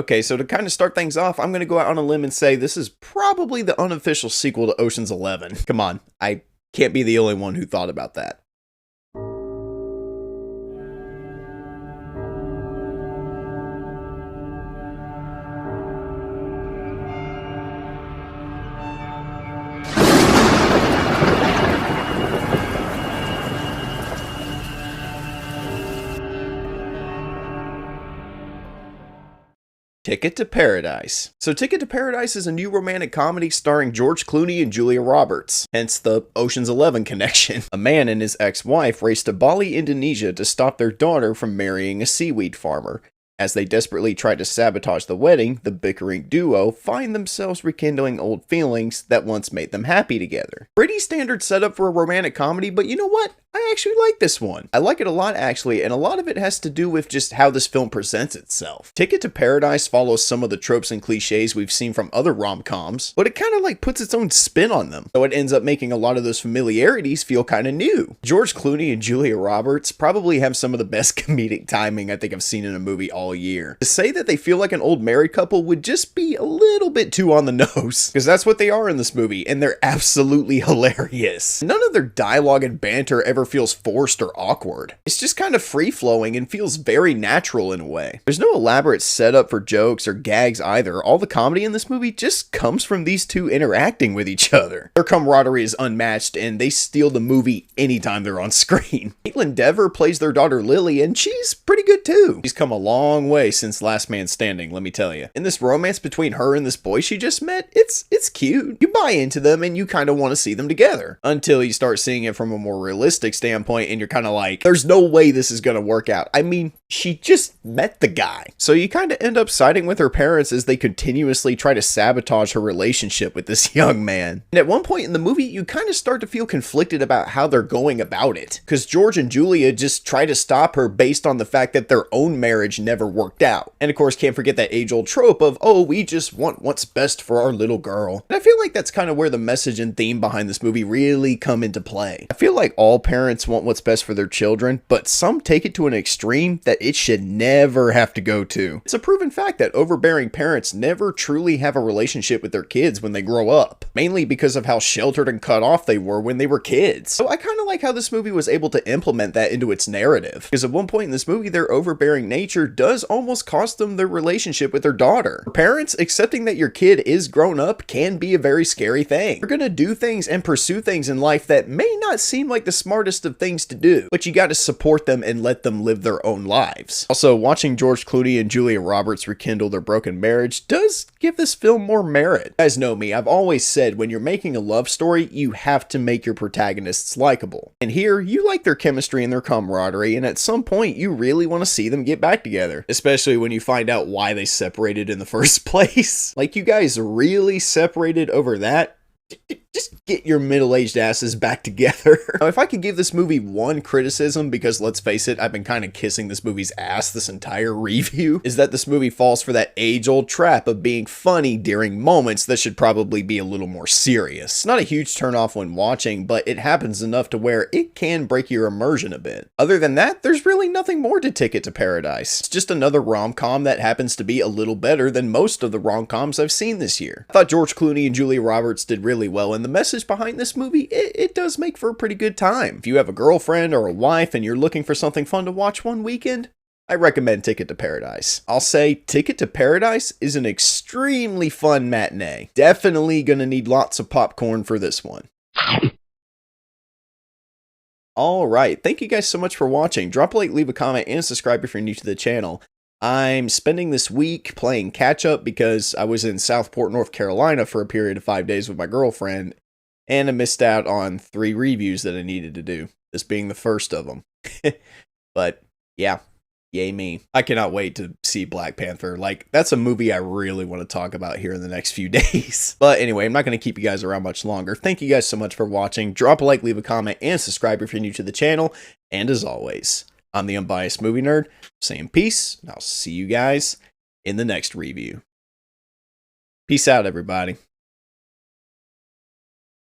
Okay, so to kind of start things off, I'm going to go out on a limb and say this is probably the unofficial sequel to Ocean's 11. Come on, I can't be the only one who thought about that. Ticket to Paradise. So Ticket to Paradise is a new romantic comedy starring George Clooney and Julia Roberts, hence the Ocean's 11 connection. A man and his ex-wife race to Bali, Indonesia to stop their daughter from marrying a seaweed farmer. As they desperately try to sabotage the wedding, the bickering duo find themselves rekindling old feelings that once made them happy together. Pretty standard setup for a romantic comedy, but you know what? I actually like this one. I like it a lot actually, and a lot of it has to do with just how this film presents itself. Ticket to Paradise follows some of the tropes and cliches we've seen from other rom-coms, but it kind of like puts its own spin on them, so it ends up making a lot of those familiarities feel kind of new. George Clooney and Julia Roberts probably have some of the best comedic timing I think I've seen in a movie all year. To say that they feel like an old married couple would just be a little bit too on the nose, because that's what they are in this movie, and they're absolutely hilarious. None of their dialogue and banter ever feels forced or awkward. It's just kind of free-flowing and feels very natural in a way. There's no elaborate setup for jokes or gags either. All the comedy in this movie just comes from these two interacting with each other. Their camaraderie is unmatched and they steal the movie anytime they're on screen. Caitlin Dever plays their daughter Lily and she's pretty good too. She's come a long way since Last Man Standing, let me tell you. And this romance between her and this boy she just met, it's cute. You buy into them and you kind of want to see them together. Until you start seeing it from a more realistic standpoint and you're kind of like, there's no way this is going to work out. I mean, she just met the guy. So you kind of end up siding with her parents as they continuously try to sabotage her relationship with this young man. And at one point in the movie, you kind of start to feel conflicted about how they're going about it. Because George and Julia just try to stop her based on the fact that their own marriage never worked out. And of course, can't forget that age-old trope of, oh, we just want what's best for our little girl. And I feel like that's kind of where the message and theme behind this movie really come into play. I feel like all parents want what's best for their children, but some take it to an extreme that it should never have to go to. It's a proven fact that overbearing parents never truly have a relationship with their kids when they grow up, mainly because of how sheltered and cut off they were when they were kids. So I kind of like how this movie was able to implement that into its narrative, because at one point in this movie, their overbearing nature does almost cost them their relationship with their daughter. Parents accepting that your kid is grown up can be a very scary thing. You're gonna do things and pursue things in life that may not seem like the smartest of things to do, but you gotta support them and let them live their own lives. Also, watching George Clooney and Julia Roberts rekindle their broken marriage does give this film more merit. You guys know me, I've always said when you're making a love story, you have to make your protagonists likable. And here, you like their chemistry and their camaraderie, and at some point, you really want to see them get back together. Especially when you find out why they separated in the first place. Like, you guys really separated over that? Just get your middle-aged asses back together. Now, if I could give this movie one criticism, because let's face it, I've been kind of kissing this movie's ass this entire review, is that this movie falls for that age-old trap of being funny during moments that should probably be a little more serious. Not a huge turnoff when watching, but it happens enough to where it can break your immersion a bit. Other than that, there's really nothing more to Ticket to Paradise. It's just another rom-com that happens to be a little better than most of the rom-coms I've seen this year. I thought George Clooney and Julia Roberts did really well, and the message behind this movie, it does make for a pretty good time. If you have a girlfriend or a wife and you're looking for something fun to watch one weekend, I recommend Ticket to Paradise. I'll say Ticket to Paradise is an extremely fun matinee. Definitely gonna need lots of popcorn for this one. Alright, thank you guys so much for watching. Drop a like, leave a comment, and subscribe if you're new to the channel. I'm spending this week playing catch up because I was in Southport, North Carolina for a period of 5 days with my girlfriend, and I missed out on 3 reviews that I needed to do, this being the first of them. But yeah, yay me. I cannot wait to see Black Panther. Like, that's a movie I really want to talk about here in the next few days. But anyway, I'm not going to keep you guys around much longer. Thank you guys so much for watching. Drop a like, leave a comment, and subscribe if you're new to the channel. And as always, I'm the Unbiased Movie Nerd, saying peace, and I'll see you guys in the next review. Peace out, everybody.